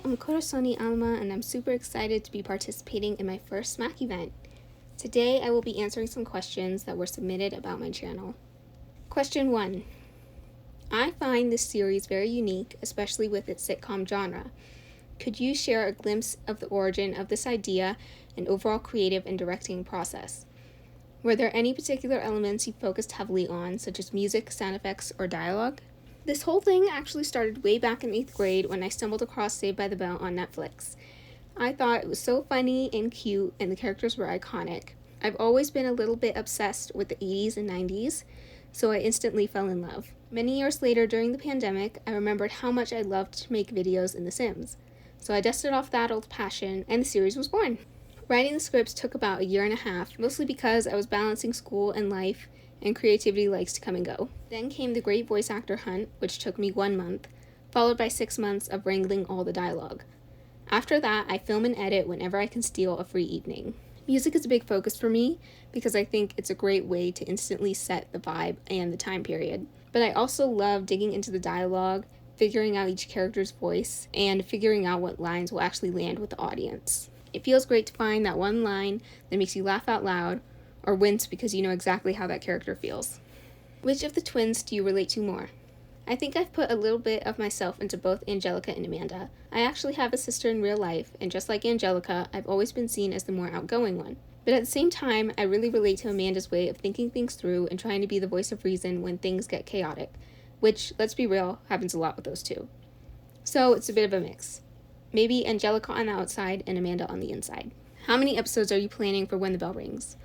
I'm Corazoni Alma, and I'm super excited to be participating in my first Smac event. Today, I will be answering some questions that were submitted about my channel. Question 1. I find this series very unique, especially with its sitcom genre. Could you share a glimpse of the origin of this idea and overall creative and directing process? Were there any particular elements you focused heavily on, such as music, sound effects, or dialogue? This whole thing actually started way back in 8th grade when I stumbled across Saved by the Bell on Netflix. I thought it was so funny and cute, and the characters were iconic. I've always been a little bit obsessed with the 80s and 90s, so I instantly fell in love. Many years later, during the pandemic, I remembered how much I loved to make videos in The Sims. So I dusted off that old passion, and the series was born. Writing the scripts took about a year and a half, mostly because I was balancing school and life, and creativity likes to come and go. Then came the great voice actor hunt, which took me 1 month, followed by 6 months of wrangling all the dialogue. After that, I film and edit whenever I can steal a free evening. Music is a big focus for me because I think it's a great way to instantly set the vibe and the time period. But I also love digging into the dialogue, figuring out each character's voice, and figuring out what lines will actually land with the audience. It feels great to find that one line that makes you laugh out loud or wince because you know exactly how that character feels. Which of the twins do you relate to more? I think I've put a little bit of myself into both Angelica and Amanda. I actually have a sister in real life, and just like Angelica, I've always been seen as the more outgoing one. But at the same time, I really relate to Amanda's way of thinking things through and trying to be the voice of reason when things get chaotic, which, let's be real, happens a lot with those two. So it's a bit of a mix. Maybe Angelica on the outside and Amanda on the inside. How many episodes are you planning for When the Bell Rings?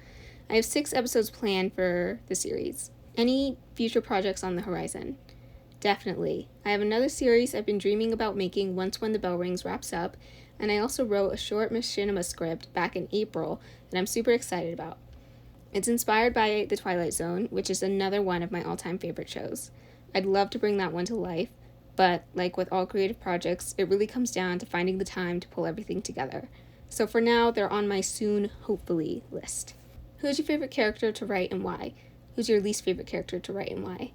I have 6 episodes planned for the series. Any future projects on the horizon? Definitely. I have another series I've been dreaming about making once When the Bell Rings wraps up, and I also wrote a short machinima script back in April that I'm super excited about. It's inspired by The Twilight Zone, which is another one of my all-time favorite shows. I'd love to bring that one to life, but like with all creative projects, it really comes down to finding the time to pull everything together. So for now, they're on my soon, hopefully, list. Who's your favorite character to write and why? Who's your least favorite character to write and why?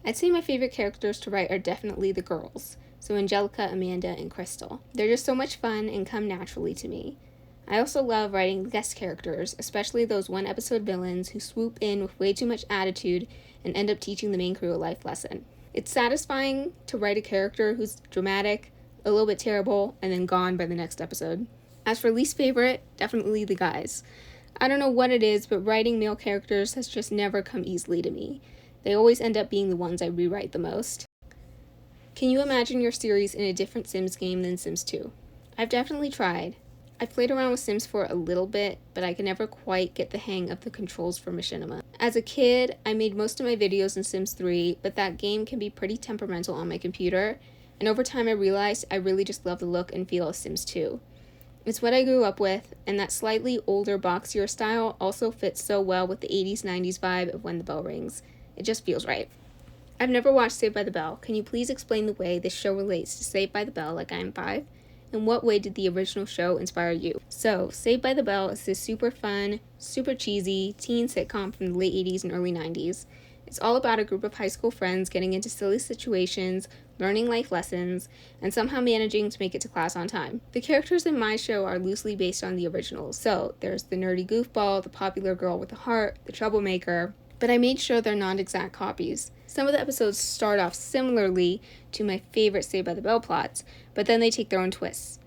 I'd say my favorite characters to write are definitely the girls, so Angelica, Amanda, and Crystal. They're just so much fun and come naturally to me. I also love writing guest characters, especially those one-episode villains who swoop in with way too much attitude and end up teaching the main crew a life lesson. It's satisfying to write a character who's dramatic, a little bit terrible, and then gone by the next episode. As for least favorite, definitely the guys. I don't know what it is, but writing male characters has just never come easily to me. They always end up being the ones I rewrite the most. Can you imagine your series in a different Sims game than Sims 2? I've definitely tried. I've played around with Sims 4 a little bit, but I can never quite get the hang of the controls for machinima. As a kid, I made most of my videos in Sims 3, but that game can be pretty temperamental on my computer, and over time I realized I really just love the look and feel of Sims 2. It's what I grew up with, and that slightly older, boxier style also fits so well with the 80s, 90s vibe of When the Bell Rings. It just feels right. I've never watched Saved by the Bell. Can you please explain the way this show relates to Saved by the Bell like I'm 5? In what way did the original show inspire you? So, Saved by the Bell is this super fun, super cheesy teen sitcom from the late 80s and early 90s. It's all about a group of high school friends getting into silly situations, learning life lessons, and somehow managing to make it to class on time. The characters in my show are loosely based on the originals, so there's the nerdy goofball, the popular girl with a heart, the troublemaker, but I made sure they're not exact copies. Some of the episodes start off similarly to my favorite Saved by the Bell plots, but then they take their own twists.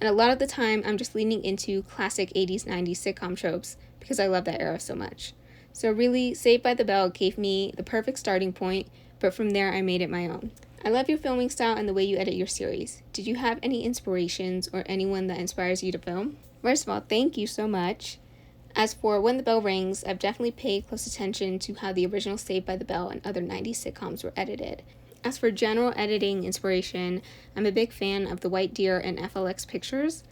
And a lot of the time, I'm just leaning into classic 80s, 90s sitcom tropes because I love that era so much. So really, Saved by the Bell gave me the perfect starting point, but from there I made it my own. I love your filming style and the way you edit your series. Did you have any inspirations or anyone that inspires you to film? First of all, thank you so much. As for When the Bell Rings, I've definitely paid close attention to how the original Saved by the Bell and other 90s sitcoms were edited. As for general editing inspiration, I'm a big fan of the White Deer and FLX Pictures.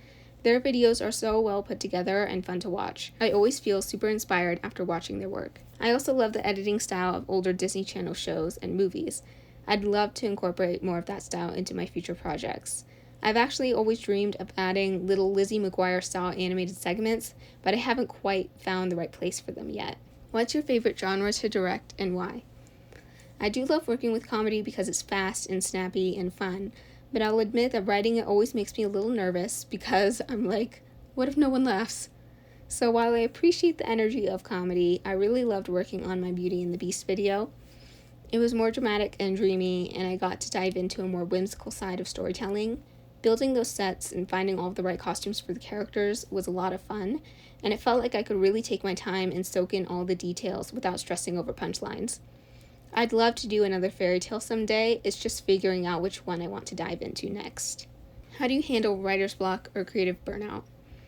Their videos are so well put together and fun to watch. I always feel super inspired after watching their work. I also love the editing style of older Disney Channel shows and movies. I'd love to incorporate more of that style into my future projects. I've actually always dreamed of adding little Lizzie McGuire style animated segments, but I haven't quite found the right place for them yet. What's your favorite genre to direct and why? I do love working with comedy because it's fast and snappy and fun, but I'll admit that writing it always makes me a little nervous because I'm like, what if no one laughs? So while I appreciate the energy of comedy, I really loved working on my Beauty and the Beast video. It was more dramatic and dreamy, and I got to dive into a more whimsical side of storytelling. Building those sets and finding all of the right costumes for the characters was a lot of fun, and it felt like I could really take my time and soak in all the details without stressing over punchlines. I'd love to do another fairy tale someday, it's just figuring out which one I want to dive into next. How do you handle writer's block or creative burnout?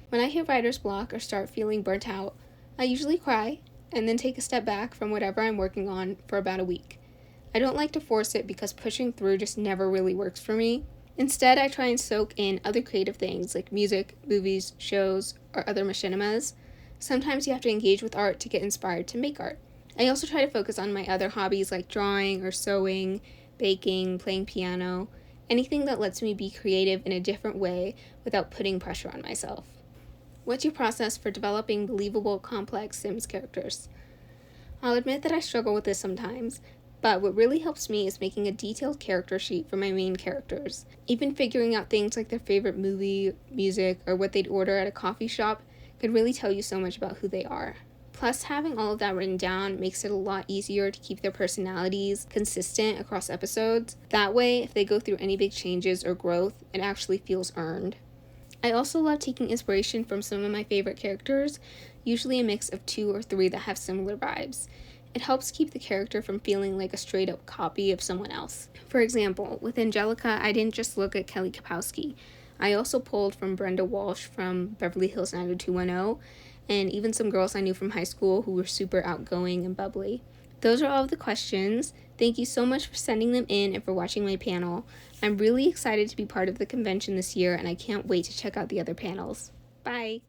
When I hit writer's block or start feeling burnt out, I usually cry and then take a step back from whatever I'm working on for about a week. I don't like to force it because pushing through just never really works for me. Instead, I try and soak in other creative things like music, movies, shows, or other machinimas. Sometimes you have to engage with art to get inspired to make art. I also try to focus on my other hobbies like drawing or sewing, baking, playing piano, anything that lets me be creative in a different way without putting pressure on myself. What's your process for developing believable, complex Sims characters? I'll admit that I struggle with this sometimes, but what really helps me is making a detailed character sheet for my main characters. Even figuring out things like their favorite movie, music, or what they'd order at a coffee shop could really tell you so much about who they are. Plus, having all of that written down makes it a lot easier to keep their personalities consistent across episodes. That way, if they go through any big changes or growth, it actually feels earned. I also love taking inspiration from some of my favorite characters, usually a mix of 2 or 3 that have similar vibes. It helps keep the character from feeling like a straight-up copy of someone else. For example, with Angelica, I didn't just look at Kelly Kapowski. I also pulled from Brenda Walsh from Beverly Hills 90210, and even some girls I knew from high school who were super outgoing and bubbly. Those are all of the questions. Thank you so much for sending them in and for watching my panel. I'm really excited to be part of the convention this year, and I can't wait to check out the other panels. Bye!